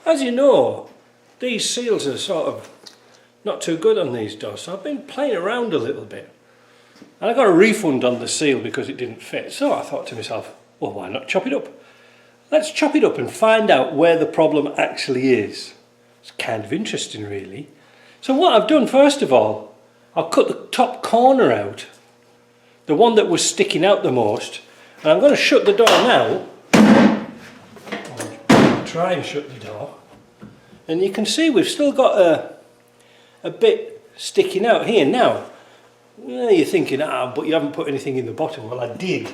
As you know, these seals are sort of not too good on these doors, so I've been playing around a little bit. And I got a refund on the seal because it didn't fit, so I thought to myself, well, why not chop it up? Let's chop it up and find out where the problem actually is. It's kind of interesting, really. So what I've done, first of all, I'll cut the top corner out, the one that was sticking out the most, and I'm going to shut the door now. I'll try and shut the door. And you can see we've still got a bit sticking out here now. You're thinking, but you haven't put anything in the bottom. Well, I did.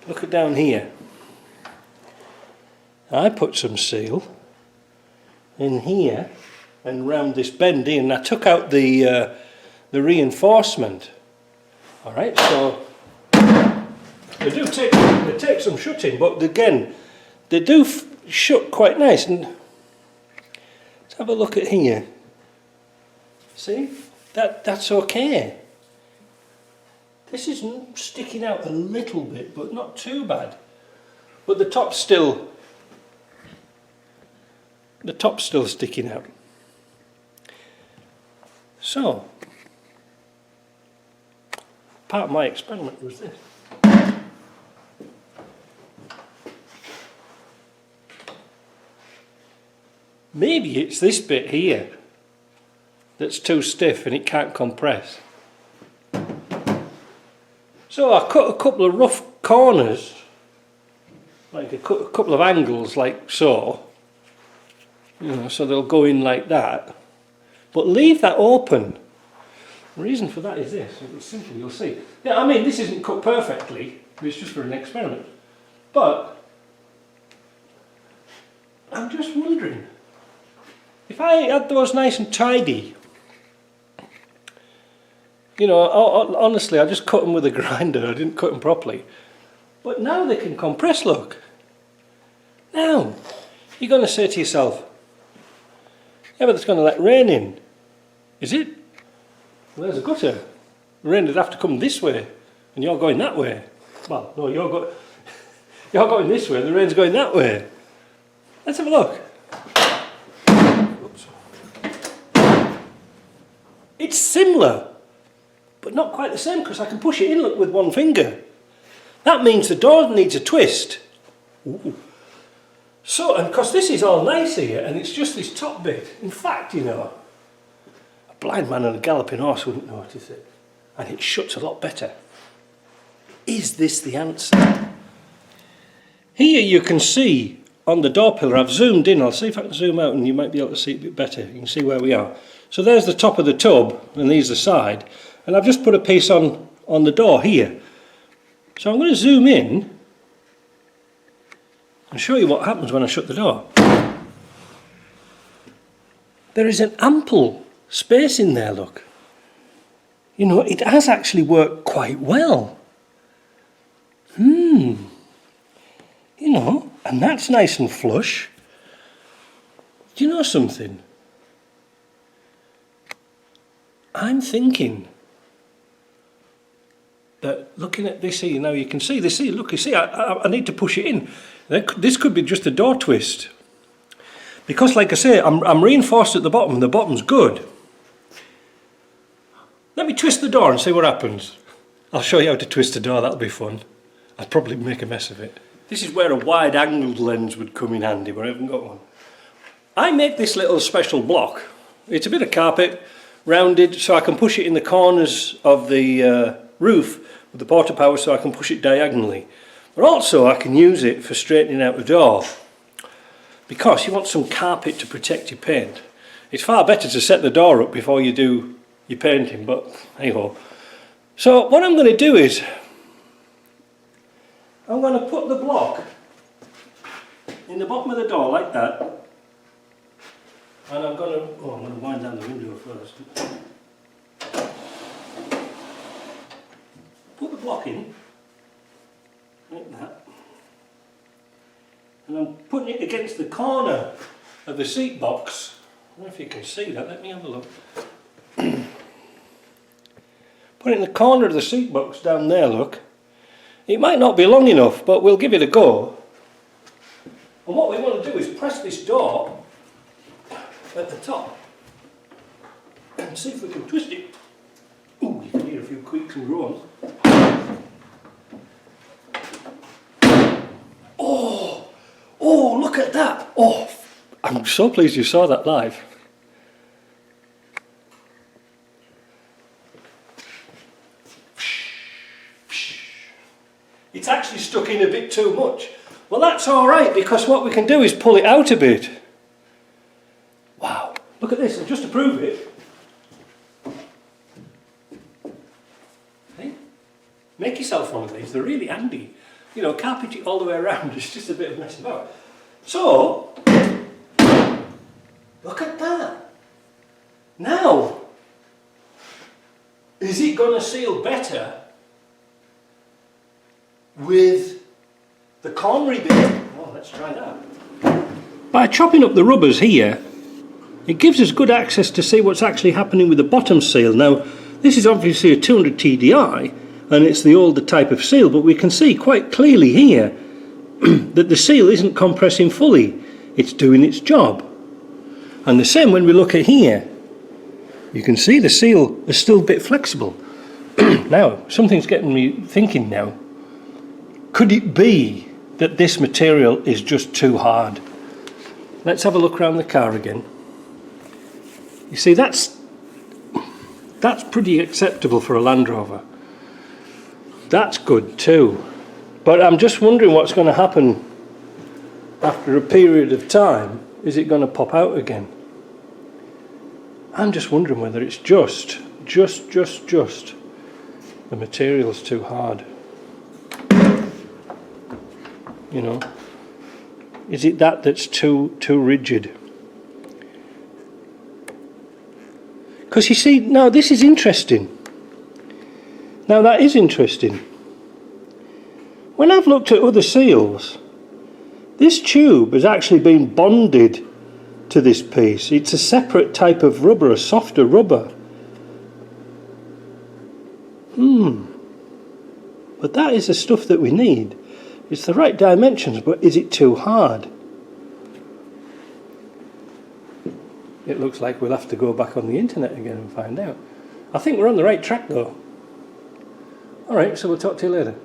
Look at down here. I put some seal in here and round this bend here, and I took out the reinforcement. All right, so they take some shutting, but again, they do shut quite nice. And let's have a look at here. See? That's okay. This is sticking out a little bit, but not too bad. But the top's still sticking out. So, part of my experiment was this. Maybe it's this bit here that's too stiff and it can't compress. So I cut a couple of rough corners, like a couple of angles like so, so they'll go in like that, but leave that open. The reason for that is this, it's simple, you'll see. Yeah, I mean, this isn't cut perfectly, it's just for an experiment, but I'm just wondering, if I had those nice and tidy, honestly, I just cut them with a grinder. I didn't cut them properly. But now they can compress, look. Now, you're going to say to yourself, yeah, but it's going to let rain in. Is it? Well, there's a gutter. The rain would have to come this way, and you're going that way. Well, no, you're going this way, and the rain's going that way. Let's have a look. Oops. It's similar, but not quite the same, because I can push it in, look, with one finger. That means the door needs a twist. Ooh. So, and because this is all nice here, and it's just this top bit. In fact, a blind man on a galloping horse wouldn't notice it. And it shuts a lot better. Is this the answer? Here you can see on the door pillar, I've zoomed in, I'll see if I can zoom out and you might be able to see it a bit better. You can see where we are. So there's the top of the tub, and there's the side. And I've just put a piece on the door here. So I'm going to zoom in and show you what happens when I shut the door. There is an ample space in there, look. It has actually worked quite well. And that's nice and flush. Do you know something? I'm thinking that looking at this here, now you can see this here, look, you see, I need to push it in. This could be just a door twist. Because like I say, I'm reinforced at the bottom and the bottom's good. Let me twist the door and see what happens. I'll show you how to twist the door, that'll be fun. I'll probably make a mess of it. This is where a wide angled lens would come in handy, but I haven't got one. I make this little special block. It's a bit of carpet, rounded, so I can push it in the corners of the roof with the porta power, so I can push it diagonally. But also I can use it for straightening out the door, because you want some carpet to protect your paint. It's far better to set the door up before you do your painting, but hey-ho. So what I'm going to do is I'm going to put the block in the bottom of the door like that, and I'm going to wind down the window first. Put the block in like that, and I'm putting it against the corner of the seat box. I don't know if you can see that, let me have a look. Put it in the corner of the seat box down there, look. It might not be long enough, but we'll give it a go. And what we want to do is press this door at the top and see if we can twist it. Ooh, you can hear a few creaks and groans. Oh, oh, look at that. Oh, I'm so pleased you saw that live. It's actually stuck in a bit too much. Well, that's all right, because what we can do is pull it out a bit. Wow, look at this, and just to prove it, hey, make yourself one of these, they're really handy. You know, carpet it all the way around, it's just a bit of mess about. So, look at that. Now, is it going to seal better with the cornery bit? Oh, let's try that. By chopping up the rubbers here, it gives us good access to see what's actually happening with the bottom seal. Now, this is obviously a 200 TDI, and it's the older type of seal, but we can see quite clearly here that the seal isn't compressing fully. It's doing its job. And the same when we look at here. You can see the seal is still a bit flexible. Now, something's getting me thinking now. Could it be that this material is just too hard? Let's have a look around the car again. You see, that's pretty acceptable for a Land Rover. That's good too. But I'm just wondering what's going to happen after a period of time. Is it going to pop out again? I'm just wondering whether it's just the material's too hard. You know, is it that's too rigid? Because you see, now this is interesting. Now that is interesting. When I've looked at other seals, this tube has actually been bonded to this piece. It's a separate type of rubber, a softer rubber. But that is the stuff that we need. It's the right dimensions, but is it too hard? It looks like we'll have to go back on the internet again and find out. I think we're on the right track though. Alright, so we'll talk to you later.